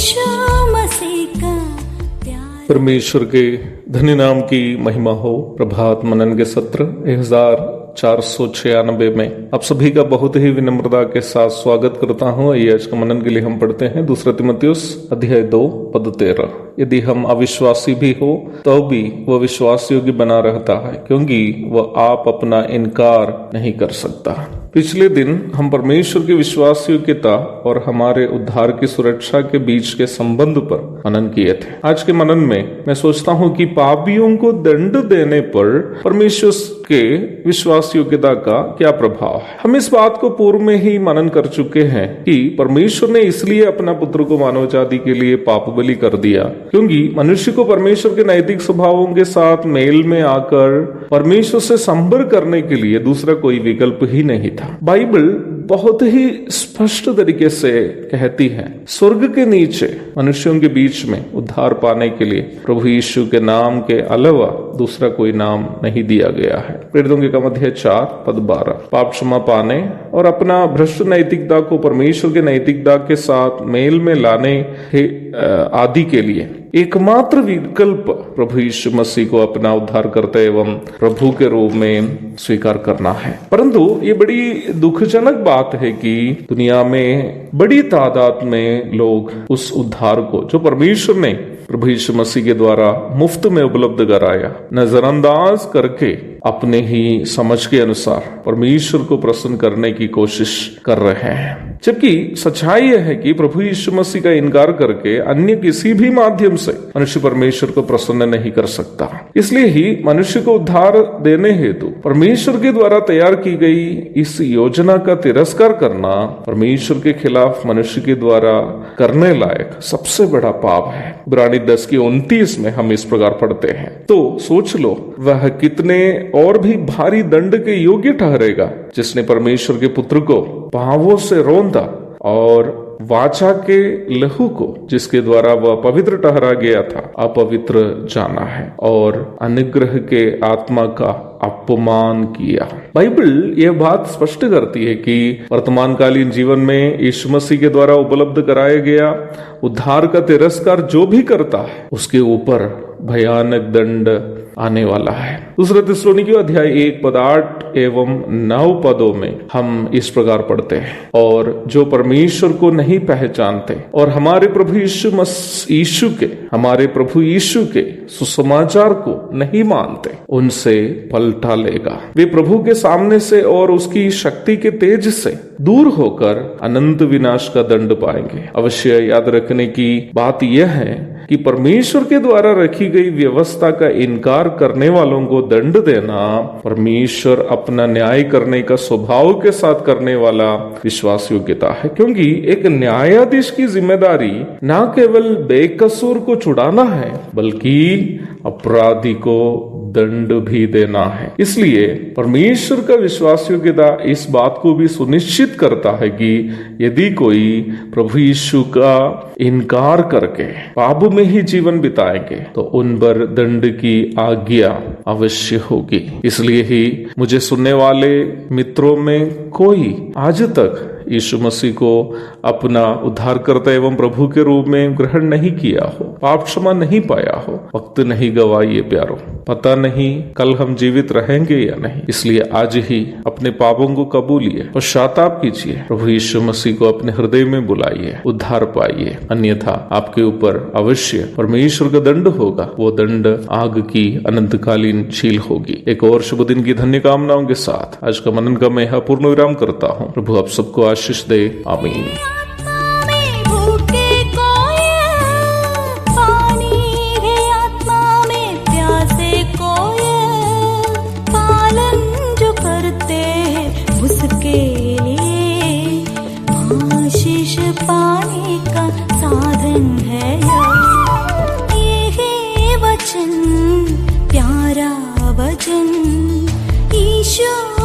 यीशु मसीह का प्यार। परमेश्वर के धन्य नाम की महिमा हो। प्रभात मनन के सत्र 1496 में आप सभी का बहुत ही विनम्रता के साथ स्वागत करता हूं। आइए आज का मनन के लिए हम पढ़ते हैं 2 तीमुथियुस अध्याय 2 पद 13। यदि हम अविश्वासी भी हो तो भी वह विश्वास योग्य बना रहता है, क्योंकि वह आप अपना इनकार नहीं कर सकता। पिछले दिन हम परमेश्वर की विश्वास योग्यता और हमारे उद्धार की सुरक्षा के बीच के संबंध पर मनन किए थे। आज के मनन में मैं सोचता हूं कि पापियों को दंड देने पर परमेश्वर के विश्वास योग्यता का क्या प्रभाव है। हम इस बात को पूर्व में ही मनन कर चुके हैं कि परमेश्वर ने इसलिए अपना पुत्र को मानव जाति के लिए पाप बलि कर दिया, क्योंकि मनुष्य को परमेश्वर के नैतिक स्वभावों के साथ मेल में आकर परमेश्वर से संपर्क करने के लिए दूसरा कोई विकल्प ही नहीं था। बाइबल बहुत ही स्पष्ट तरीके से कहती है, स्वर्ग के नीचे मनुष्यों के बीच में उद्धार पाने के लिए प्रभु यीशु के नाम के अलावा दूसरा कोई नाम नहीं दिया गया है। प्रेरितों के काम अध्याय 4 पद 12। पाप क्षमा पाने और अपना भ्रष्ट नैतिकता को परमेश्वर के नैतिकता के साथ मेल में लाने के आदि के लिए एकमात्र विकल्प प्रभु यीशु मसीह को अपना उद्धार करते एवं प्रभु के रूप में स्वीकार करना है। परंतु ये बड़ी दुखजनक बात है कि दुनिया में बड़ी तादाद में लोग उस उद्धार को जो परमेश्वर ने प्रभु यीशु मसीह के द्वारा मुफ्त में उपलब्ध कराया, नजरअंदाज करके अपने ही समझ के अनुसार परमेश्वर को प्रसन्न करने की कोशिश कर रहे हैं। जबकि सच्चाई यह है कि प्रभु यीशु मसीह का इनकार करके अन्य किसी भी माध्यम से मनुष्य परमेश्वर को प्रसन्न नहीं कर सकता। इसलिए ही मनुष्य को उद्धार देने हेतु परमेश्वर के द्वारा तैयार की गई इस योजना का तिरस्कार करना परमेश्वर के खिलाफ मनुष्य के द्वारा करने लायक सबसे बड़ा पाप है। इब्रानी 10:29 में हम इस प्रकार पढ़ते हैं, तो सोच लो वह कितने और भी भारी दंड के योग्य ठहरेगा जिसने परमेश्वर के पुत्र को पांवों से रौंदा और वाचा के लहू को जिसके द्वारा वह पवित्र ठहरा गया था अपवित्र जाना है और अनुग्रह के आत्मा का अपमान किया। बाइबल यह बात स्पष्ट करती है कि वर्तमानकालीन जीवन में यीशु मसीह के द्वारा उपलब्ध कराया गया उद्धार का तिरस्कार जो भी करता है उसके ऊपर भयानक दंड आने वाला है। 2 थिस्सलुनीकियों अध्याय 1 पद 8 एवं 9 पदों में हम इस प्रकार पढ़ते हैं, और जो परमेश्वर को नहीं पहचानते और हमारे प्रभु यीशु के सुसमाचार को नहीं मानते उनसे पलटा लेगा। वे प्रभु के सामने से और उसकी शक्ति के तेज से दूर होकर अनंत विनाश का दंड पाएंगे। अवश्य याद रखने की बात यह है कि परमेश्वर के द्वारा रखी गई व्यवस्था का इनकार करने वालों को दंड देना परमेश्वर अपना न्याय करने का स्वभाव के साथ करने वाला विश्वास योग्यता है, क्योंकि एक न्यायाधीश की जिम्मेदारी न केवल बेकसूर को छुड़ाना है बल्कि अपराधी को दंड भी देना है। इसलिए परमेश्वर का विश्वास योग्यता इस बात को भी सुनिश्चित करता है कि यदि कोई प्रभु यीशु का इनकार करके पाप में ही जीवन बिताएंगे तो उन पर दंड की आज्ञा अवश्य होगी। इसलिए ही मुझे सुनने वाले मित्रों में कोई आज तक यीशु मसीह को अपना उद्धारकर्ता एवं प्रभु के रूप में ग्रहण नहीं किया हो, पाप क्षमा नहीं पाया हो, वक्त नहीं गवाइए प्यारो, पता नहीं कल हम जीवित रहेंगे या नहीं। इसलिए आज ही अपने पापों को कबूलिए, पश्चाताप कीजिए, प्रभु यीशु मसीह को अपने हृदय में बुलाइए, उद्धार पाइए, अन्यथा आपके ऊपर अवश्य परमेश्वर का दंड होगा। वो दंड आग की अनंतकालीन झील होगी। एक और शुभ दिन की धन्य कामनाओं के साथ आज का मनन का मैं यहाँ पूर्ण विराम करता हूँ। प्रभु आप सबको आशीष दे। आमीन। पाने का साधन है ये वचन, प्यारा वचन ईशो